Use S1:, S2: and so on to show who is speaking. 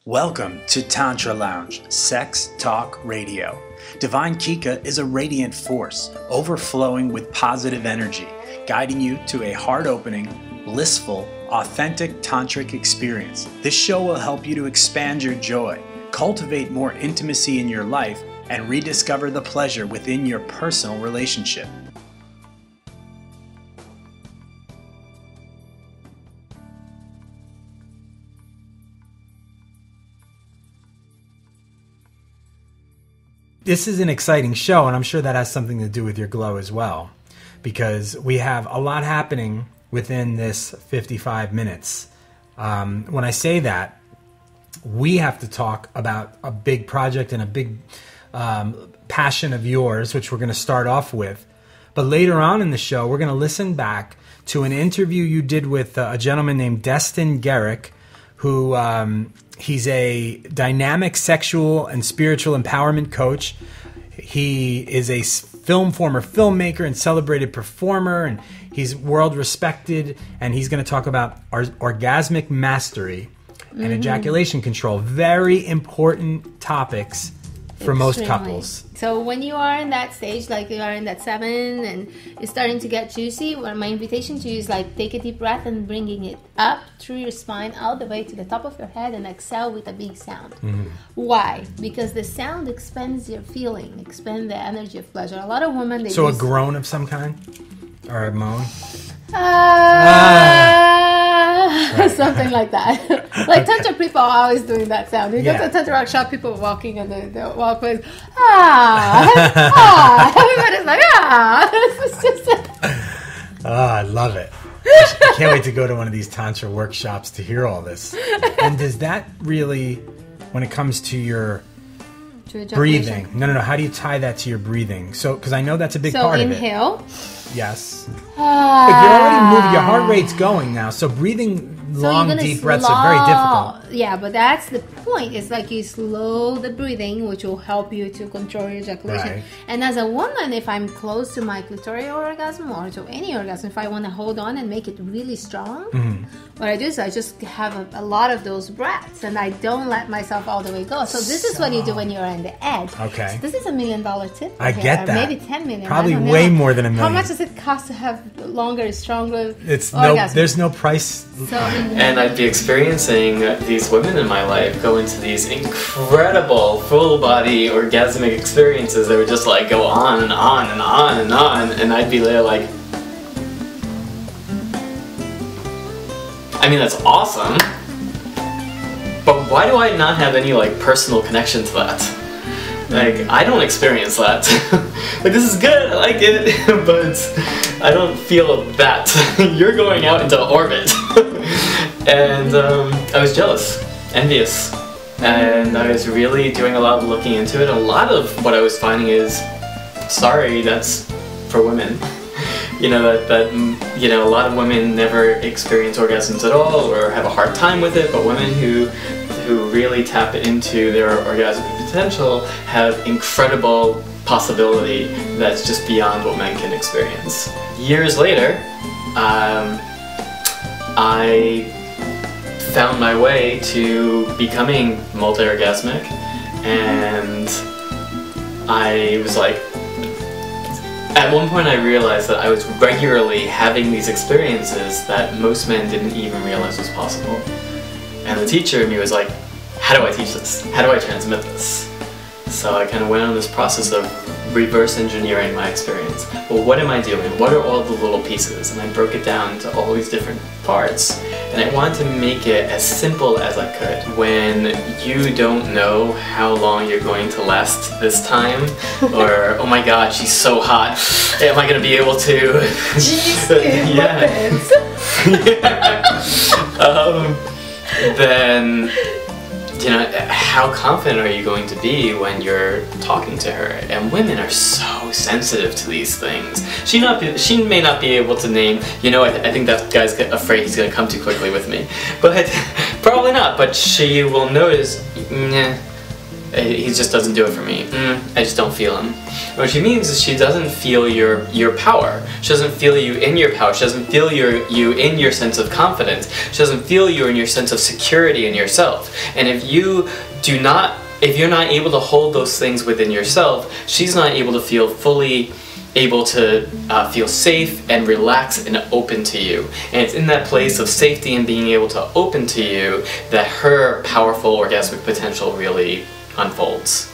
S1: Welcome to Tantra Lounge, Sex Talk Radio. Divine Kika is a radiant force, overflowing with positive energy, guiding you to a heart-opening, blissful, authentic tantric experience. This show will help you to expand your joy, cultivate more intimacy in your life, and rediscover the pleasure within your personal relationship.
S2: This is an exciting show, and I'm sure that has something to do with your glow as well, because we have a lot happening within this 55 minutes. When I say that, we have to talk about a big project and a big passion of yours, which we're going to start off with. But later on in the show, we're going to listen back to an interview you did with a gentleman named Destin Gerek, who he's a dynamic sexual and spiritual empowerment coach. He is a former filmmaker and celebrated performer, and he's world respected, and he's going to talk about orgasmic mastery and ejaculation control. Very important topics for most couples.
S3: So when you are in that stage, like you are in that 7 and it's starting to get juicy, well, my invitation to you is like take a deep breath and bringing it up through your spine all the way to the top of your head and exhale with a big sound. Why? Because the sound expands your feeling, expands the energy of pleasure. A lot of women...
S2: So a groan of some kind? Or a moan?
S3: Something like that. Like Tantra people are always doing that sound. You go to a Tantra workshop, people walking on the walkways, everybody's like, It's just
S2: I love it. I can't wait to go to one of these Tantra workshops to hear all this. And does that really, when it comes to your breathing, no, how do you tie that to your breathing? So, because I know that's a big part of it.
S3: So inhale.
S2: Yes. But you're already moving, your heart rate's going now, so breathing long, deep breaths are very difficult.
S3: Yeah, but that's the point. It's like you slow the breathing, which will help you to control your ejaculation.
S2: Right.
S3: And as a woman, if I'm close to my clitoral orgasm or to any orgasm, if I want to hold on and make it really strong, what I do is I just have a lot of those breaths, and I don't let myself all the way go. So this is what you do when you're on the edge.
S2: Okay.
S3: So this is $1 million tip.
S2: I get that.
S3: Maybe 10 million.
S2: Probably way more than $1 million.
S3: How much does it cost to have longer, stronger
S2: orgasm? There's no price.
S4: And I'd be experiencing these women in my life go into these incredible full body orgasmic experiences that would just like go on and on and on and on, and I'd be there like, I mean, that's awesome, but why do I not have any like personal connection to that? Like, I don't experience that. Like, this is good, I like it, but I don't feel that. You're going out into orbit. And I was jealous, envious, and I was really doing a lot of looking into it. A lot of what I was finding is, sorry, that's for women. You know, that a lot of women never experience orgasms at all or have a hard time with it, but women who really tap into their orgasmic potential have incredible possibility that's just beyond what men can experience. Years later, I found my way to becoming multi-orgasmic, and I was like, at one point I realized that I was regularly having these experiences that most men didn't even realize was possible. And the teacher in me was like, how do I teach this? How do I transmit this? So I kind of went on this process of reverse engineering my experience. Well, what am I doing? What are all the little pieces? And I broke it down into all these different parts. And I wanted to make it as simple as I could. When you don't know how long you're going to last this time, or, oh my god, she's so hot, am I going to be able to...
S3: Jeez,
S4: then, you know, how confident are you going to be when you're talking to her? And women are so sensitive to these things. She may not be able to name, you know, I think that guy's afraid he's going to come too quickly with me. But probably not, but she will notice, he just doesn't do it for me. I just don't feel him. What she means is she doesn't feel your power. She doesn't feel you in your power. She doesn't feel you in your sense of confidence. She doesn't feel you in your sense of security in yourself. And if you're not able to hold those things within yourself, she's not able to feel fully able to feel safe and relaxed and open to you. And it's in that place of safety and being able to open to you that her powerful orgasmic potential really unfolds.